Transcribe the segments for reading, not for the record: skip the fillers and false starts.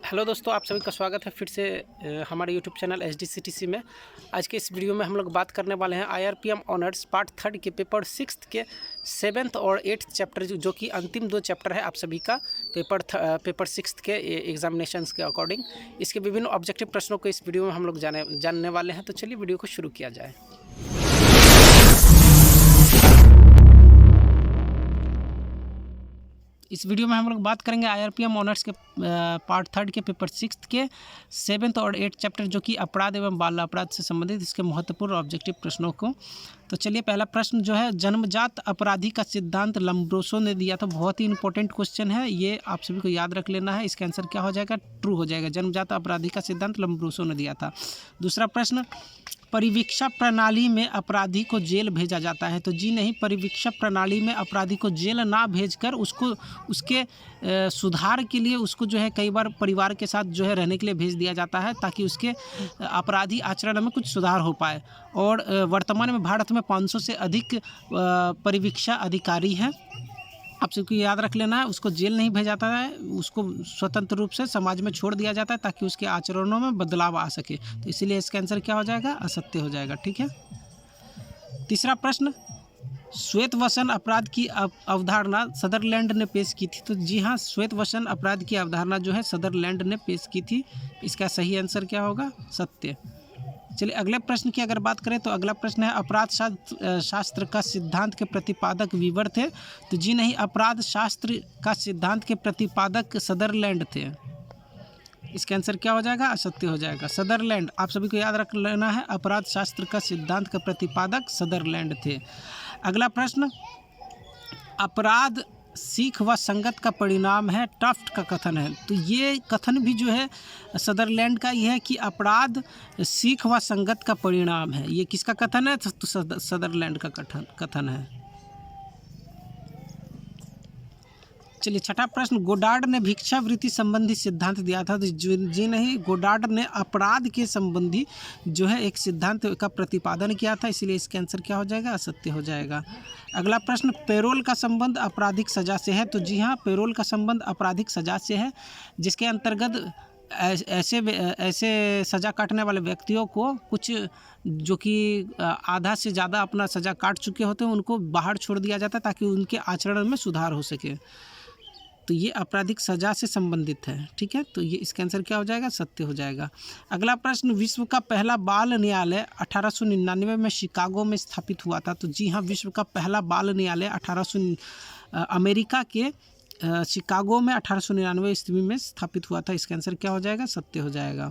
Hello दोस्तों, आप सभी का स्वागत है फिर से हमारे यूट्यूब चैनल HDCTC में। आज के इस वीडियो में हम लोग बात करने वाले हैं IRPM ऑनर्स पार्ट 3 के पेपर 6 के 7th और 8th चैप्टर जो कि अंतिम 2 चैप्टर है आप सभी का पेपर 6 के एग्जामिनेशंस के अकॉर्डिंग। इसके विभिन्न ऑब्जेक्टिव प्रश्नों को इस वीडियो में हम लोग जानने वाले हैं। तो चलिए वीडियो को शुरू किया जाए। इस वीडियो में हम लोग बात करेंगे IRPM ऑनर्स के पार्ट 3 के पेपर 6 के 7th और 8th चैप्टर जो कि अपराध एवं बाल अपराध से संबंधित इसके महत्वपूर्ण ऑब्जेक्टिव प्रश्नों को। तो चलिए पहला प्रश्न जो है, जन्मजात अपराधी का सिद्धांत लम्ब्रोसो ने दिया था। बहुत ही इंपॉर्टेंट क्वेश्चन है, ये आप सभी को याद रख लेना है। इसका आंसर क्या हो जाएगा? ट्रू हो जाएगा। जन्मजात अपराधी का सिद्धांत लम्ब्रोसो ने दिया था। दूसरा प्रश्न, परिवीक्षा प्रणाली में अपराधी को जेल भेजा जाता है। तो जी नहीं, परिवीक्षा प्रणाली में अपराधी को जेल ना भेजकर उसको उसके सुधार के लिए उसको जो है कई बार परिवार के साथ जो है रहने के लिए भेज दिया जाता है, ताकि उसके अपराधी आचरण में कुछ सुधार हो पाए। और वर्तमान में भारत में 500 से अधिक परिवीक्षा अधिकारी हैं। आप सबको याद रख लेना है, उसको जेल नहीं भेजा जाता है, उसको स्वतंत्र रूप से समाज में छोड़ दिया जाता है ताकि उसके आचरणों में बदलाव आ सके। तो इसीलिए इसका आंसर क्या हो जाएगा? असत्य हो जाएगा। ठीक है। तीसरा प्रश्न, श्वेतवसन अपराध की अवधारणा सदरलैंड ने पेश की थी। तो जी हाँ, श्वेतवसन अपराध की अवधारणा जो है सदरलैंड ने पेश की थी। इसका सही आंसर क्या होगा? सत्य। चलिए अगले प्रश्न की अगर बात करें तो अगला प्रश्न है, अपराध शास्त्र का सिद्धांत के प्रतिपादक वीवर थे। तो जी नहीं, अपराध शास्त्र का सिद्धांत के प्रतिपादक सदरलैंड थे। इसका आंसर क्या हो जाएगा? असत्य हो जाएगा। सदरलैंड, आप सभी को याद रख लेना है, अपराध शास्त्र का सिद्धांत का प्रतिपादक सदरलैंड थे। अगला प्रश्न, अपराध सीख व संगत का परिणाम है, टफ्ट का कथन है। तो ये कथन भी जो है सदरलैंड का ये है कि अपराध सीख व संगत का परिणाम है। ये किसका कथन है? तो सदरलैंड का कथन है। चलिए छठा प्रश्न, गोडार्ड ने भिक्षावृत्ति संबंधी सिद्धांत दिया था। तो जी नहीं, गोडार्ड ने अपराध के संबंधी जो है एक सिद्धांत का प्रतिपादन किया था। इसलिए इसका आंसर क्या हो जाएगा? असत्य हो जाएगा। अगला प्रश्न, पेरोल का संबंध आपराधिक सजा से है। तो जी हाँ, पेरोल का संबंध आपराधिक सजा से है, जिसके अंतर्गत ऐसे सज़ा काटने वाले व्यक्तियों को कुछ जो कि आधा से ज़्यादा अपना सज़ा काट चुके होते हैं उनको बाहर छोड़ दिया जाता है ताकि उनके आचरण में सुधार हो सके। तो ये आपराधिक सजा से संबंधित है। ठीक है, तो ये इसका आंसर क्या हो जाएगा? सत्य हो जाएगा। अगला प्रश्न, विश्व का पहला बाल न्यायालय 1899 में शिकागो में स्थापित हुआ था। तो जी हाँ, विश्व का पहला बाल न्यायालय अमेरिका के शिकागो में 1899 ईस्वी में स्थापित हुआ था। इसका आंसर क्या हो जाएगा? सत्य हो जाएगा।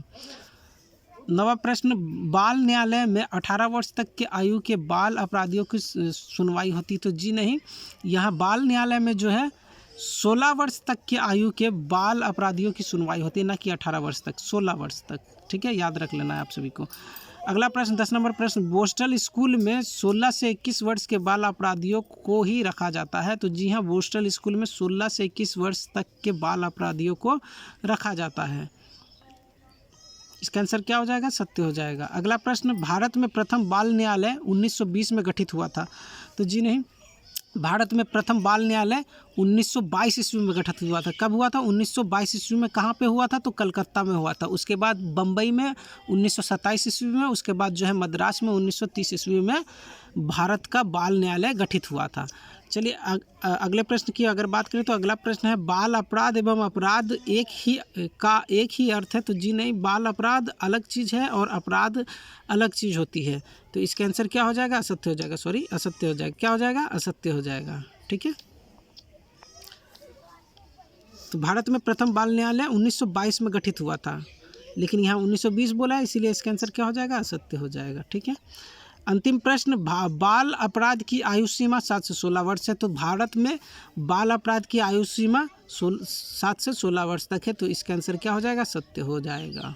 नवा प्रश्न, बाल न्यायालय में 18 वर्ष तक के आयु के बाल अपराधियों की सुनवाई होती। तो जी नहीं, यहाँ बाल न्यायालय में जो है 16 वर्ष तक के आयु के बाल अपराधियों की सुनवाई होती है, ना कि 18 वर्ष तक, 16 वर्ष तक। ठीक है, याद रख लेना है आप सभी को। अगला प्रश्न 10 नंबर प्रश्न, बोस्टल स्कूल में 16 से 21 वर्ष के बाल अपराधियों को ही रखा जाता है। तो जी हाँ, बोस्टल स्कूल में 16 से 21 वर्ष तक के बाल अपराधियों को रखा जाता है। इसका आंसर क्या हो जाएगा? सत्य हो जाएगा। अगला प्रश्न, भारत में प्रथम बाल न्यायालय 1920 में गठित हुआ था। तो जी नहीं, भारत में प्रथम बाल न्यायालय 1922 ईस्वी में गठित हुआ था। कब हुआ था? 1922 ईस्वी में। कहाँ पे हुआ था? तो कलकत्ता में हुआ था। उसके बाद बम्बई में 1927 ईस्वी में, उसके बाद जो है मद्रास में 1930 ईस्वी में भारत का बाल न्यायालय गठित हुआ था। चलिए अगले प्रश्न की अगर बात करें तो अगला प्रश्न है, बाल अपराध एवं अपराध एक ही अर्थ है। तो जी नहीं, बाल अपराध अलग चीज़ है और अपराध अलग चीज़ होती है। तो इसका आंसर क्या हो जाएगा? असत्य हो जाएगा। सॉरी, असत्य हो जाएगा। क्या हो जाएगा? असत्य हो जाएगा। ठीक है, तो भारत में प्रथम बाल न्यायालय 1922 में गठित हुआ था, लेकिन यहाँ 1920 बोला है, इसीलिए इसका आंसर क्या हो जाएगा? असत्य हो जाएगा। ठीक है। अंतिम प्रश्न, बाल अपराध की आयु सीमा 7 से 16 वर्ष है। तो भारत में बाल अपराध की आयु सीमा 7 से 16 वर्ष तक है। तो इसका आंसर क्या हो जाएगा? सत्य हो जाएगा।